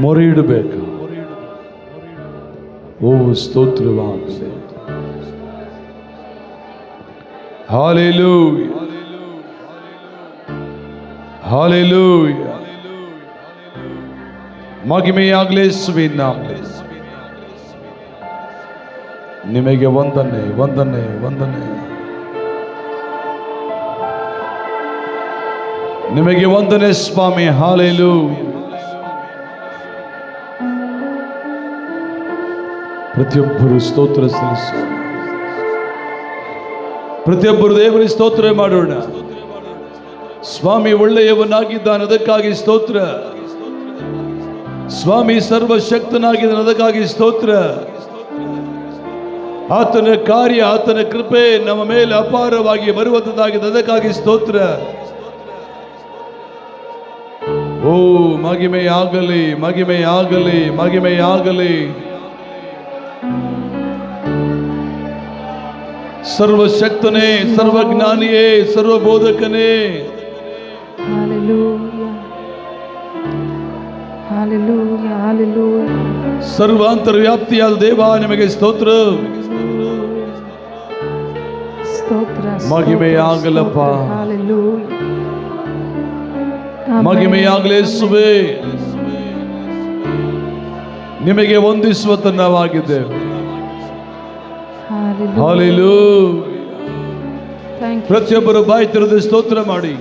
ಮೊರೆ ಇಡಬೇಕು. ಓ ಸ್ತೋತ್ರವಾಗಲಿ. Hallelujah, hallelujah. ಮಹಿಮೆಯಾಗಲಿ ಯೇಸುವಿನ ನಾಮದಲ್ಲಿ. ನಿಮಗೆ ವಂದನೆ, ವಂದನೆ, ವಂದನೆ. ನಿಮಗೆ ವಂದನೆ ಸ್ವಾಮಿ. ಹಾಲೆಲೂಯ. ಪ್ರತಿಯೊಬ್ಬರು ಸ್ತೋತ್ರ ಸಲ್ಲಿಸು. ಪ್ರತಿಯೊಬ್ಬರು ದೇವರಿಗೆ ಸ್ತೋತ್ರ ಮಾಡೋಣ. ಸ್ವಾಮಿ ಒಳ್ಳೆಯವನಾಗಿದ್ದಾನೆ, ಅದಕ್ಕಾಗಿ ಸ್ತೋತ್ರ. ಸ್ವಾಮಿ ಸರ್ವಶಕ್ತನಾಗಿದ್ದಾನೆ, ಅದಕ್ಕಾಗಿ ಸ್ತೋತ್ರ. ಆತನ ಕಾರ್ಯ, ಆತನ ಕೃಪೆ ನಮ್ಮ ಮೇಲೆ ಅಪಾರವಾಗಿ ಬರುವಂತದ್ದಾಗಿದೆ, ಅದಕ್ಕಾಗಿ ಸ್ತೋತ್ರ. ಓ ಮಹಿಮೆಯಾಗಲಿ, ಮಹಿಮೆಯಾಗಲಿ, ಮಹಿಮೆಯಾಗಲಿ. ಸರ್ವಶಕ್ತನೇ, ಸರ್ವಜ್ಞಾನಿಯೇ, ಸರ್ವಬೋಧಕನೇ. ಸರ್ವಾಂತರ್ವ್ಯಾಪ್ತಿಯಾದ ದೇವ ನಿಮಗೆ ಸ್ತೋತ್ರ. ಮಹಿಮೆಯಾಗಲಪ್ಪ, ಮಹಿಮೆಯಾಗಲೇ ಯೇಸುವೇ. ನಿಮಗೆ ವಂದಿಸುವ ತನ್ನವಾಗಿದ್ದೇವೆ. ಹಾಲೆಲೂಯ. ಪ್ರತಿಯೊಬ್ಬರು ಬಾಯಿ ತೆರೆದು ಸ್ತೋತ್ರ ಮಾಡಿ.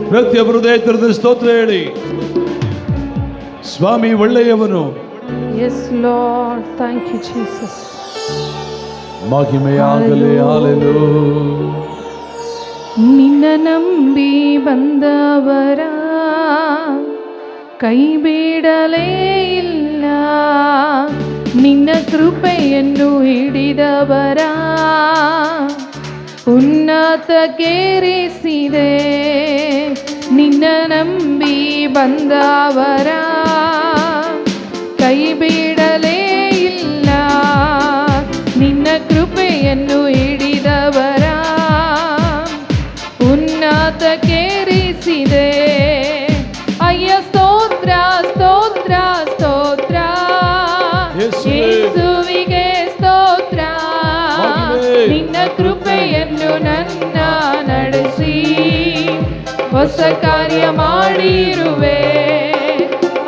ಪ್ರತಿಯೊಬ್ಬರು ಹೃದಯ ತೆರೆದು ಸ್ತೋತ್ರ ಹೇಳಿ. ಸ್ವಾಮಿ ಒಳ್ಳೆಯವನು. Yes Lord, thank you Jesus. ಮಹಿಮೆಯಾಗಲಿ. ಹಾಲೆಲೂಯ. ನಿನ್ನ ನಂಬಿ ಬಂದವರ ಕೈ ಬಿಡಲೇ ಇಲ್ಲ, ನಿನ್ನ ಕೃಪೆಯನ್ನು ಹಿಡಿದವರ ಉನ್ನತಕ್ಕೇರಿಸಿದೆ. ನಿನ್ನ ನಂಬಿ ಬಂದವರ ಕೈ ಬಿಡಲೇ ಇಲ್ಲ, ನಿನ್ನ ಕೃಪೆಯನ್ನು ಹಿಡಿದವರ ಉನ್ನತಕ್ಕೇರಿಸಿದೆ. ಅಯ್ಯ ಸ್ತೋತ್ರ, ಸ್ತೋತ್ರ, ಸ್ತೋತ್ರ. ಯೇಸುವಿಗೆ ಸ್ತೋತ್ರ. ನಿನ್ನ ಕೃಪೆಯನ್ನು ನನ್ನ ನಡೆಸಿ ಹೊಸ ಕಾರ್ಯ ಮಾಡಿರುವೆ.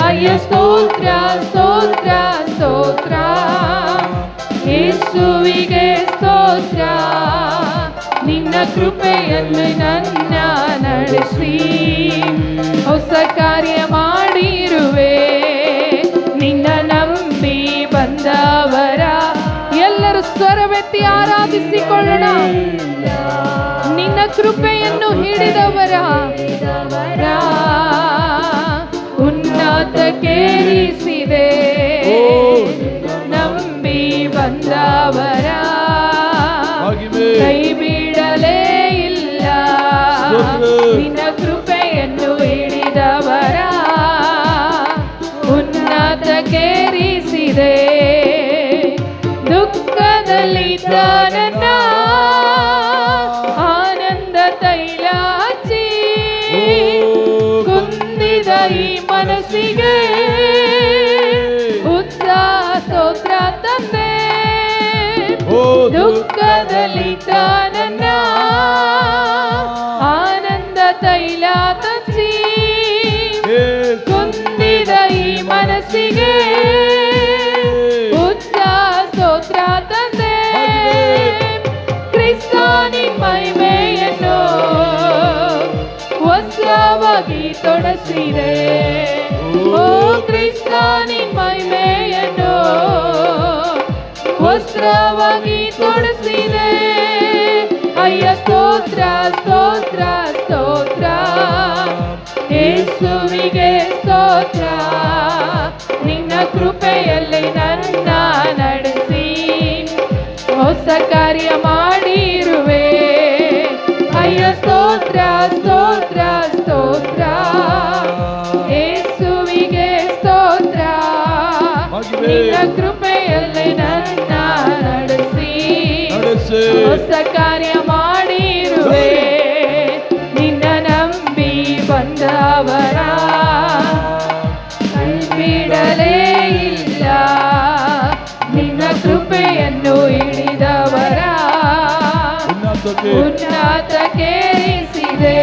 ಅಯ್ಯ ಸ್ತೋತ್ರ, ಸ್ತೋತ್ರ, ಸ್ತೋತ್ರ. ಯೇಸುವಿಗೆ ಸ್ತೋತ್ರ. ನಿನ್ನ ಕೃಪೆಯನ್ನು ನನ್ನ ನಡೆಸಿ ಹೊಸ ಕಾರ್ಯ ಮಾಡಿರುವೆ. ನಿನ್ನ ನಂಬಿ ಬಂದವರ ಎಲ್ಲರೂ ಸ್ವರವೆತ್ತಿ ಆರಾಧಿಸಿಕೊಳ್ಳೋಣ. ನಿನ್ನ ಕೃಪೆಯನ್ನು ಹಿಡಿದವರ ಉನ್ನತಕ್ಕೇರಿಸಿದೆ. ನಂಬಿ ಬಂದವರ ಕೈ ಬಿಡಲೇ ಇಲ್ಲ, ನಿನ್ನ ಕೃಪೆಯನ್ನು ಹಿಡಿದವರ ಉನ್ನತಕ್ಕೇರಿಸಿದೆ. ದುಃಖದಲ್ಲಿದ್ದ ನನ್ನ ಆನಂದ ತೈಲ ಹಚ್ಚಿ ಕುಂದಿದ ಈ ಮನಸ್ಸಿಗೆ ಉತ್ಸಾಹ ಸ್ತೋತ್ರ ತಂದೆ. ದುಃಖದಲ್ಲಿದ್ದ ನನ್ನ ಆನಂದ ತೈಲ ಹಚ್ಚಿ ಕುಂದಿದ ಈ ಮನಸ್ಸಿಗೆ ಉತ್ಸಾಹ ಸ್ತೋತ್ರ ತಂದೆ. ಕ್ರಿಸ್ತನಿ ಮಹಿಮೆಯನ್ನು ವಸ್ತ್ರವಾಗಿ ತೊಡಸಿದೆ. ಓ ಕ್ರಿಸ್ತನಿ ಮಹಿಮೆಯನ್ನು ವಸ್ತ್ರವಾಗಿ ತೊಡಸಿದೆ. ಅಯ್ಯ ಸ್ತೋತ್ರ, ಸ್ತೋತ್ರ, ಸ್ತೋತ್ರ. ಯೇಸುವಿಗೆ ಸ್ತೋತ್ರ. ನಿನ್ನ ಕೃಪೆಯಲ್ಲಿ ನನ್ನ ನಡೆಸಿ ಹೊಸ ಕಾರ್ಯ ಮಾಡಿರುವೆ. ಅಯ್ಯ ಸ್ತೋತ್ರ, ಸ್ತೋತ್ರ, ಸ್ತೋತ್ರ. ಯೇಸುವಿಗೆ ಸ್ತೋತ್ರ. ನಿನ್ನ ಕೃಪೆಯಲ್ಲಿ ನನ್ನ ನಡೆಸಿ ಹೊಸ ಕಾರ್ಯ ಮಾಡಿರುವೆ. ನಿನ್ನ ನಂಬಿ ಬಂದವರ ಉನ್ನತಕ್ಕೆ ಉನ್ನತಕ್ಕೇರಿಸಿದೆ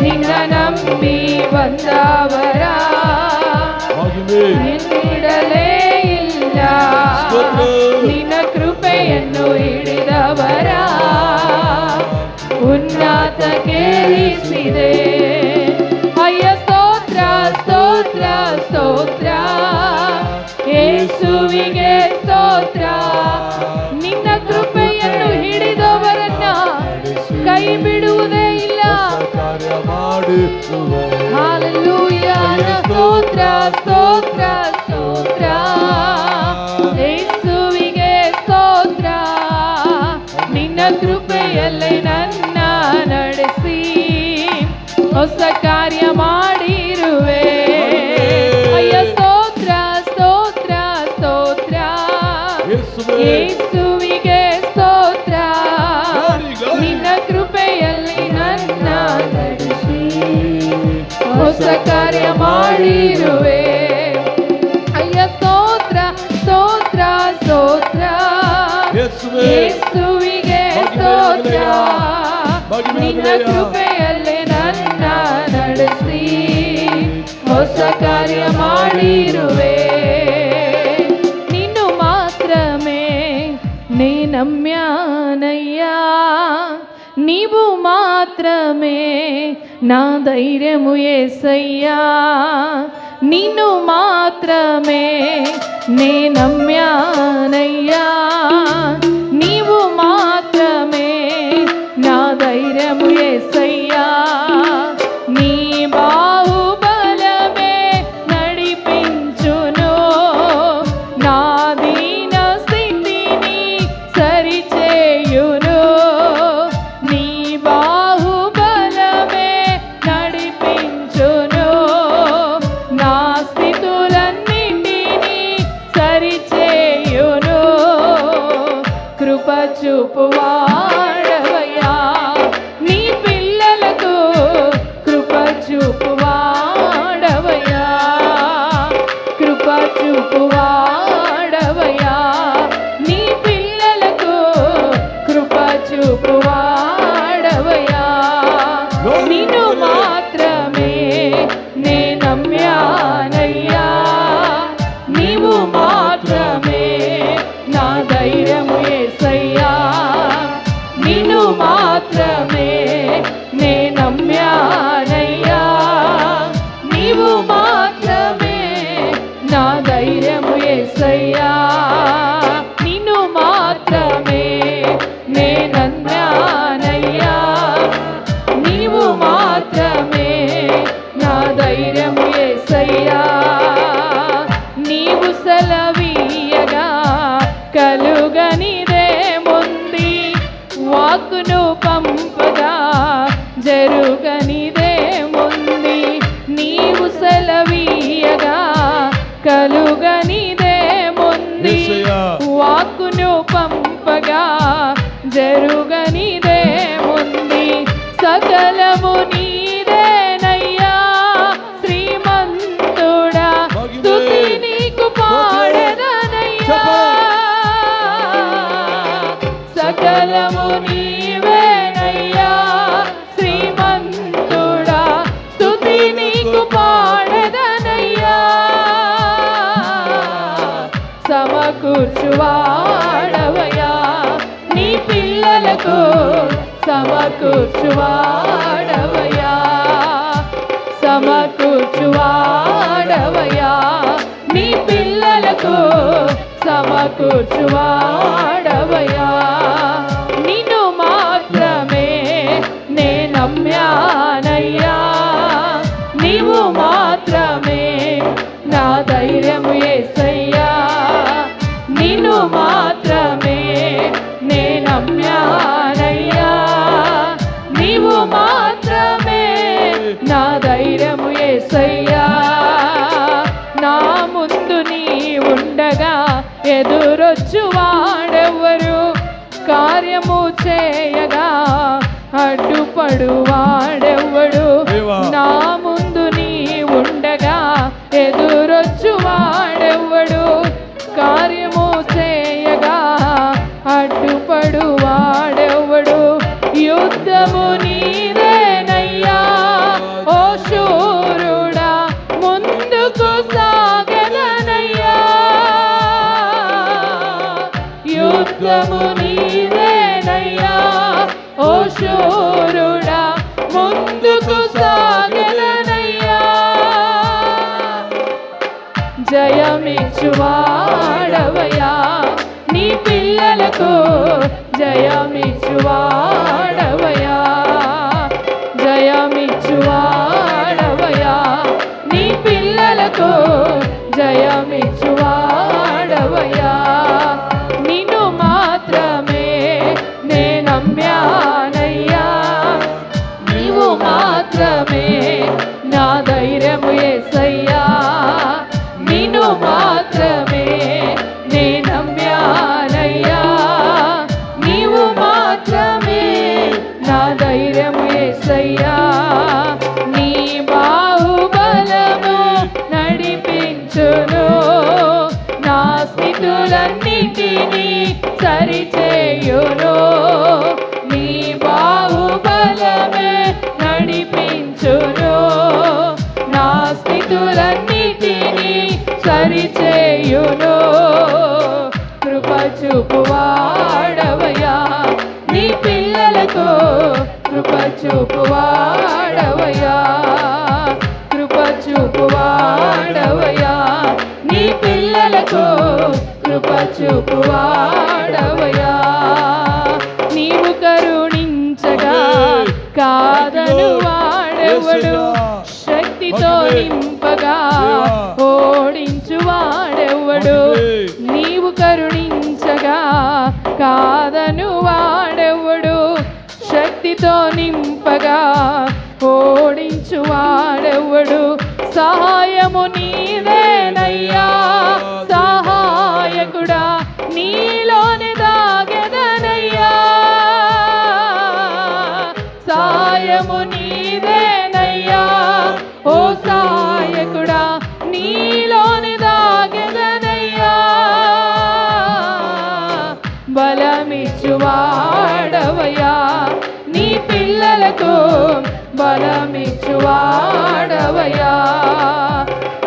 ನಿನ್ನ ನಂಬಿ ಬಂದವರ ಮಹಿಮೆ ನಿನ್ನಿಡಲೇ ಇಲ್ಲ ಸ್ತೋತ್ರ. ನಿನ್ನ ಕೃಪೆಯನ್ನು ಹಿಡಿದವರ ಉನ್ನತಕ್ಕೇರಿಸಿದೆ ಅಯ್ಯ ಸ್ತೋತ್ರ ಸ್ತೋತ್ರ ಸ್ತೋತ್ರ ಯೇಸುವಿಗೆ ಸ್ತೋತ್ರ ನಿನ್ನ ಕೃಪೆಯನ್ನು ಹಿಡಿದವರನ್ನ ಕೈ ಬಿಡುವುದೇ ಇಲ್ಲ ಕಾರ್ಯ ಮಾಡುವೆ ಹಾಲೆಲೂಯ ಸ್ತೋತ್ರ ಸ್ತೋತ್ರ ಸ್ತೋತ್ರ ಯೇಸುವಿಗೆ ಸ್ತೋತ್ರ ನಿನ್ನ ಕೃಪೆಯಲ್ಲೇ ನನ್ನ ನಡೆಸಿ ಹೊಸ ಕಾರ್ಯ ಮಾಡಿರುವೆ ಅಯ್ಯ ಸ್ತೋತ್ರ ಸ್ತೋತ್ರ ಸ್ತೋತ್ರ ಯೇಸುವಿಗೆ ಸ್ತೋತ್ರ ನಿನ್ನ ಕೃಪೆಯಲ್ಲಿ ನನ್ನ ನಡೆಸಿ ಹೊಸ ಕಾರ್ಯ ಮಾಡಿರುವೆ ಅಯ್ಯ ಸ್ತೋತ್ರ ಸ್ತೋತ್ರ ಸ್ತೋತ್ರ ಯೇಸುವಿಗೆ ಸ್ತೋತ್ರ ನಿನ್ನ ಕೃಪೆಯಲ್ಲಿ ನನ್ನ ನಡೆಸಿ ಹೊಸ ಕಾರ್ಯ ಮಾಡಿರುವೆ ನೀನು ಮಾತ್ರಮೇ ನೇ ನಮ್ಯಾನಯ್ಯ నీవు మాత్రమే నా ధైర్యము యేసయ్యా నిన్ను మాత్రమే నే నమ్యానయ్యా నీవు మాత్రమే నా ధైర్యము యేసయ్యా నీ బాహుబలమే నడిపించును నా దీన స్థితిని సరిచేయును నీ బాహుబలమే నడిపించును నా స్థితులన్నిటినీ సరిచేయును కృప చూపువాడవయ్యా నీ పిల్లలకు కృప చూపువాడవయ్యా కృప చూపువాడవయ్యా నీ పిల్లలకు కృప చూపువాడవయ్యా నిన్ను మాత్రమే నే నమ్యానయ్యా నీవు మాత్రమే నా ధైర్యము యేసయ్యా నిన్ను మాత్రమే నే నమ్యానయ్యా నీవు మాత్రమే నా ధైర్యము యేసయ్యా నిన్ను మాత్రమే నే నమ్యానయ్యా నీవు మాత్రమే నా ధైర్యము యేసయ్యా నీవు సెలవీయగా కలుగనిదేముంది వాక్కును పంపగా జరుగనిదేముంది నీవు సెలవీయగా కలుగనిదేముంది యేసయ్యా. వాక్కును పంపగా జరుగనిదేముంది సకలము నీదేనయ్యా శ్రీమంతుడా స్తుతి నీకు పాడెదనయ్యా సకలము నీవేనయ్యా శ్రీమంతుడా స్తుతి నీకు పాడెదనయ్యా సమకూర్చువాడవయ్యా నీ పిల్లలకు సమకూర్చువాడవయ్యా సమకూర్చువాడవయ్యా నీ పిల్లలకు సమకూర్చువాడవయ్యా నిన్ను మాత్రమే నే నమ్యానయ్యా నీవు మాత్రమే నా ధైర్యము యేసయ్యా నిన్ను మాత్రమే నే నమ్యానయ్యా నీవు మాత్రమే నా ధైర్యము యేసయ్యా నా ముందు నీ ఉండగా ఎదురొచ్చు వాడెవ్వరు కార్యము చేయగా అడ్డుపడు వాడెవ్వడు దేవా. నా ముందు నీ ఉండగా ఎదురొచ్చు వాడెవ్వడు కార్యము చేయగా అడ్డుపడు వాడెవ్వడు యుద్ధము నీదేనయ్యా ఓ శూరుడా ముందుకు సాగెదనయ్యా జయమిచ్చువాడవయ్యా నీ పిల్లలకు జయమిచ్చువాడవయ్యా జయమిచ్చువాడవయ్యా నీ పిల్లలకు జయమిచ్చువాడవయ్యా నిన్ను మాత్రమే నే నమ్మానయ్యా నీవు మాత్రమే నా ధైర్యము యేసయ్యా నిన్ను మాత్రమే నే నమ్మానయ్యా నీవు మాత్రమే నా ధైర్యము యేసయ్యా నీ బాహుబలము నడిపించును నా స్థితులన్నిటినీ సరిచేయును నీ బాహుబలమే నడిపించును నా స్థితులన్నిటినీ సరిచేయును కృప చూపువాడవయ్యా నీ పిల్లలకు కృప చూపువాడవయ్యా కృప చూపువాడవయ్యా నీ పిల్లలకు కృప చూపువాడవయ్యా నీవు కరుణించగా కాదను వాడెవడు శక్తితో నింపగా ఓడించువాడెవడు నీవు కరుణించగా కాదను వాడెవడు శక్తితో నింపగా ఓడించువాడెవడు సహాయము నీదేనయ్యా సహాయకుడా నీలోని దాగెదనయ్యా సహాయము నీదేనయ్యా ఓ సహాయకుడా నీలోని దాగెదనయ్యా బలమిచ్చువాడవయ్యా నీ పిల్లలకు బలమిచ్చువాడవయ్యా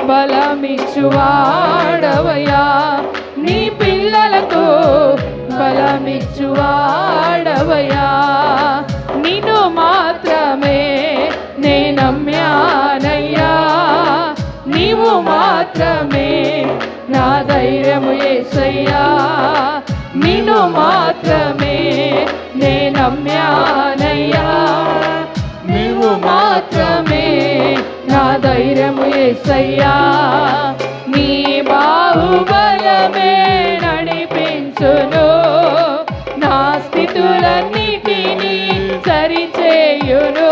బలమిచ్చువాడవయ్యా నీ పిల్లలకు బలమిచ్చువాడవయ్యా నిన్ను మాత్రమే నే నమ్మానయ్యా నీవు మాత్రమే నా ధైర్యము యేసయ్యా నిన్ను మాత్రమే నే నమ్మానయ్యా నీవు మాత్రమే నా ధైర్యము యేసయ్యా నీ బాహుబలమే నడిపించును నా స్థితులన్నిటినీ సరిచేయును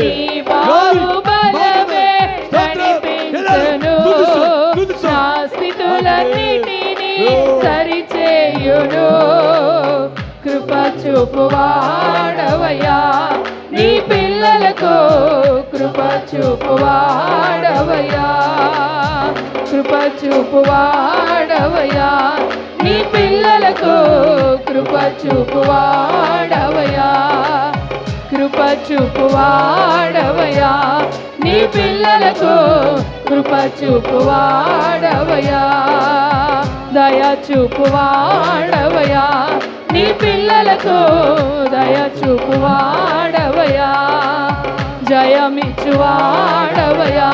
నీ బాహుబలమే నడిపించును నా స్థితులన్నిటినీ సరిచేయును కృప చూపువాడవయ్యా నీ పిల్లలకు కృప చూపువాడవయ్యా కృప చూపువాడవయ్యా నీ పిల్లలకు కృప చూపువాడవయ్యా కృప చూపువాడవయ్యా నీ పిల్లలకు కృప చూపువాడవయ్యా దయ చూపువాడవయ్యా నీ పిల్లలకు దయ చూపువాడవయ్యా జయమిచ్చువాడవయ్యా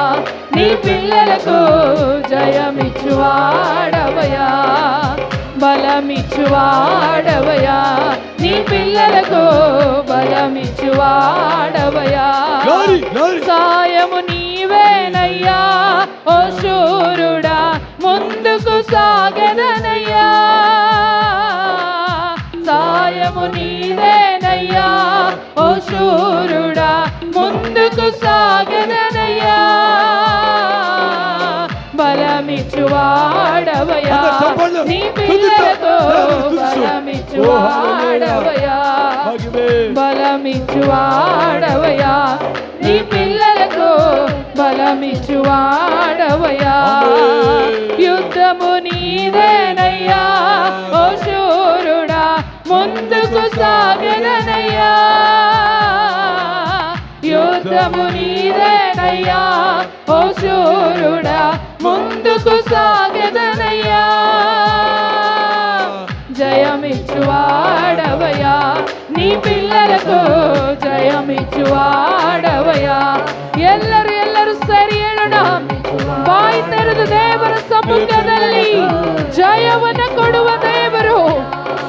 నీ పిల్లలకు జయమిచ్చువాడవయ్యా బలమిచ్చువాడవయ్యా నీ పిల్లలకు బలమిచ్చువాడవయ్యా సాయము నీవేనయ్యా ఓ శూరుడా ముందుకు సాగెదనయ్యా సాయము నీవేనయ్యా ఓ శూరుడా ముందుకు సాగెదనయ్యా బలమిచ్చువాడవయ్యా నీ పిల్లలకు బలమిచ్చువాడవయ్యా బలమిచ్చువాడవయ్యా నీ పిల్లలకు బలమిచ్చువాడవయ్యా యుద్ధము నీదేనయ్యా ఓ శూరుడా ముందుకు సాగెదనయ్యా యుద్ధము నీదేనయ్యా ఓ శూరుడా ముందుకు సాగెదనయ్యా పిల్లలకు జయమిచ్చువాడవయ్యా. ಎಲ್ಲರೂ ಸರಿ ಹೇಳೋಣ. ಬಾಯಿ ತೆರೆದು ದೇವರ ಸಮ್ಮುಖದಲ್ಲಿ ಜಯವನ್ನು ಕೊಡುವ ದೇವರು,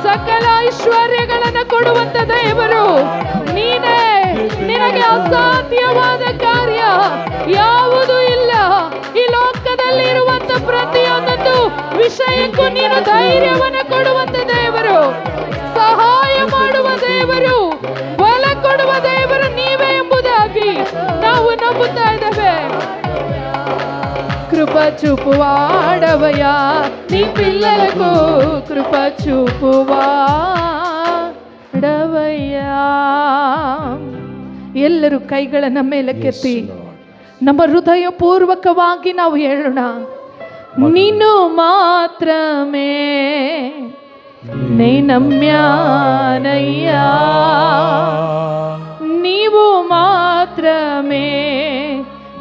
ಸಕಲ ಐಶ್ವರ್ಯಗಳನ್ನು ಕೊಡುವಂತ ದೇವರು ನೀನೇ. ನಿನಗೆ ಅಸಾಧ್ಯವಾದ ಕಾರ್ಯ ಯಾವುದೂ ಇಲ್ಲ. ಈ ಲೋಕದಲ್ಲಿ ಇರುವಂತ ಪ್ರತಿಯೊಂದೊಂದು ವಿಷಯಕ್ಕೂ ನೀನು ಧೈರ್ಯವನ್ನು ಕೊಡುವಂತ ದೇವರು, ಸಹಾಯ ಮಾಡುವ ದೇವರು, ಬಲ ಕೊಡುವ ದೇವರು ನೀವೇ ಎಂಬುದಾಗಿ ನಾವು ನಂಬುತ್ತಾ ಇದ್ದೇವೆ. కృప చూపువాడవయ్యా, నీ పిల్లలకు కృప చూపువాడవయ్యా. ಎಲ್ಲರೂ ಕೈಗಳನ್ನ ಮೇಲಕ್ಕೆತ್ತಿ ನಮ್ಮ ಹೃದಯ ಪೂರ್ವಕವಾಗಿ ನಾವು ಹೇಳೋಣ, ನೀನು ಮಾತ್ರಮೇ ನೇ ನಮ್ಯಾನಯ್ಯ, నీవు మాత్రమే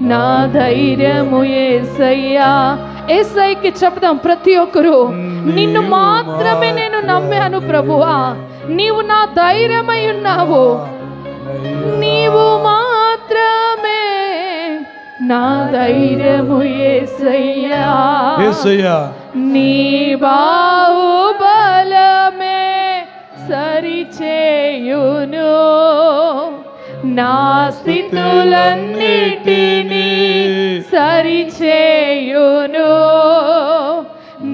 నా ధైర్యము యేసయ్యా. యేసయ్యకి చెప్దాం ప్రతి ఒక్కరు, నిన్ను మాత్రమే నేను నమ్మాను ప్రభువా, నీవు నా ధైర్యమై ఉన్నావు. నీవు మాత్రమే నా ధైర్యము యేసయ్యా. యేసయ్యా నీ బాహుబలమే సరిచేయును, నా స్థితులన్నిటినీ సరిచేయును.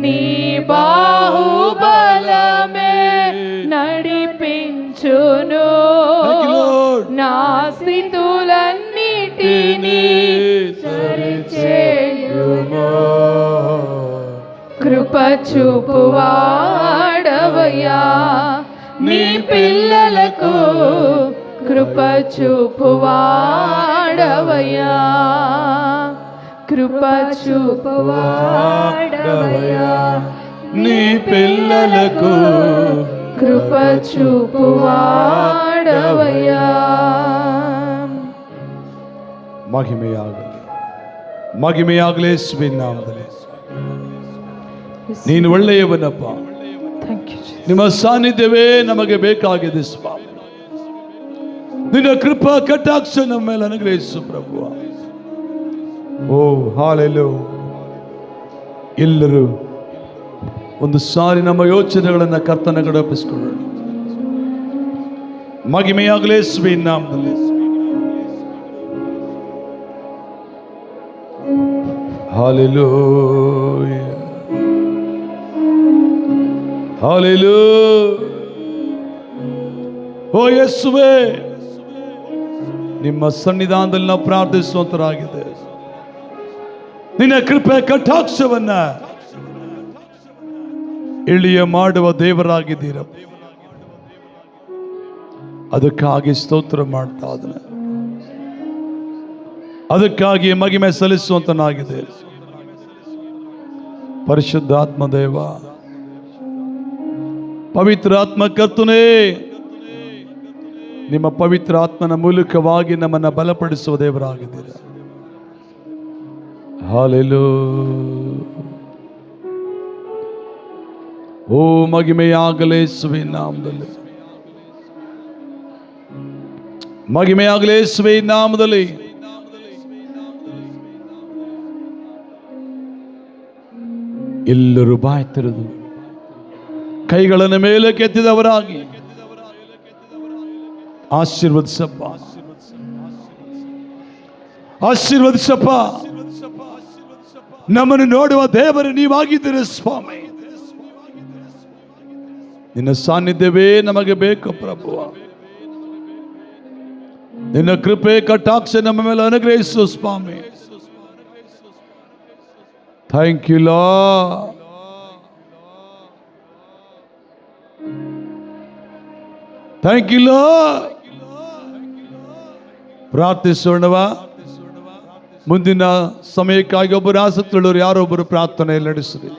నీ బాహుబలమే నడిపించును, నా స్థితులన్నిటినీ సరిచేయును. కృప చూపువాడవయ్యా, నీ పిల్లలకు కృప చూపువాడవయ్యా, కృప చూపువాడవయ్యా, నీ పిల్లలకు కృప చూపువాడవయ్యా. ಮಹಿಮೆಯಾಗಲಿ ಯೇಸುವಿನ ನಾಮದಲ್ಲಿ. ನೀನು ಒಳ್ಳೆಯವನಪ್ಪ, ನಿಮ್ಮ ಸಾನ್ನಿಧ್ಯವೇ ನಮಗೆ ಬೇಕಾಗಿದೆ ಸ್ವಾಮಿ. ನಿನ್ನ ಕೃಪಾ ಕಟಾಕ್ಷ ನಮ್ಮ ಮೇಲೆ ಅನುಗ್ರಹಿಸು ಪ್ರಭು. ಓ ಹಾಲೆಲೂಯಾ. ಎಲ್ಲರೂ ಒಂದು ಸಾರಿ ನಮ್ಮ ಯೋಚನೆಗಳನ್ನು ಕರ್ತನ ಕಡೆ ಒಪ್ಪಿಸಿಕೊಳ್ಳೋಣ. ಮಹಿಮೆಯಾಗಲಿ ಯೇಸುವಿನ ನಾಮದಲ್ಲಿ. Hallelujah, hallelujah. ಓ ಯೇಸುವೇ, ನಿಮ್ಮ ಸನ್ನಿಧಾನದಲ್ಲಿ ನಾವು ಪ್ರಾರ್ಥಿಸುವಂತರಾಗಿದೆ. ನಿನ್ನ ಕೃಪೆ ಕಟಾಕ್ಷವನ್ನ ಇಳಿಯ ಮಾಡುವ ದೇವರಾಗಿದ್ದೀರ. ಅದಕ್ಕಾಗಿ ಸ್ತೋತ್ರ ಮಾಡ್ತಾ ಅದನ್ನ, ಅದಕ್ಕಾಗಿ ಮಹಿಮೆ ಸಲ್ಲಿಸುವಂತನಾಗಿದೆ. ಪರಿಶುದ್ಧಾತ್ಮ ದೇವ, ಪವಿತ್ರ ಆತ್ಮ ಕರ್ತನೇ, ನಿಮ್ಮ ಪವಿತ್ರ ಆತ್ಮನ ಮೂಲಕವಾಗಿ ನಮ್ಮನ್ನು ಬಲಪಡಿಸುವ ದೇವರಾಗಿದ್ದೀರ. ಹಾಲೆಲೂಯಾ. ಓ ಮಹಿಮೆಯಾಗಲಿ ಯೇಸುವಿನ ನಾಮದಲ್ಲಿ, ಮಹಿಮೆಯಾಗಲಿ ಯೇಸುವಿನ ನಾಮದಲ್ಲಿ. ಎಲ್ಲರೂ ಬಾಯಿ ತೆರೆದು ಕೈಗಳನ್ನು ಮೇಲೆ ಕೆತ್ತಿದವರಾಗಿ ಆಶೀರ್ವದಿಸಪ್ಪ, ಆಶೀರ್ವದಿಸಪ್ಪ. ನಮ್ಮನ್ನು ನೋಡುವ ದೇವರು ನೀವಾಗಿದ್ದೀರ ಸ್ವಾಮಿ. ನಿನ್ನ ಸಾನ್ನಿಧ್ಯವೇ ನಮಗೆ ಬೇಕು ಪ್ರಭು. ನಿನ್ನ ಕೃಪೆ ಕಟಾಕ್ಷ ನಮ್ಮ ಮೇಲೆ ಅನುಗ್ರಹಿಸು ಸ್ವಾಮಿ. Thank you lord. Thank you lord. ಪ್ರಾರ್ಥಿಸೋಣವಾ. ಮುಂದಿನ ಸಮಯಕ್ಕಾಗಿ ಒಬ್ಬರು ಆಸಕ್ತರು ಯಾರೊಬ್ಬರು ಪ್ರಾರ್ಥನೆ ನಡೆಸಿರಿ.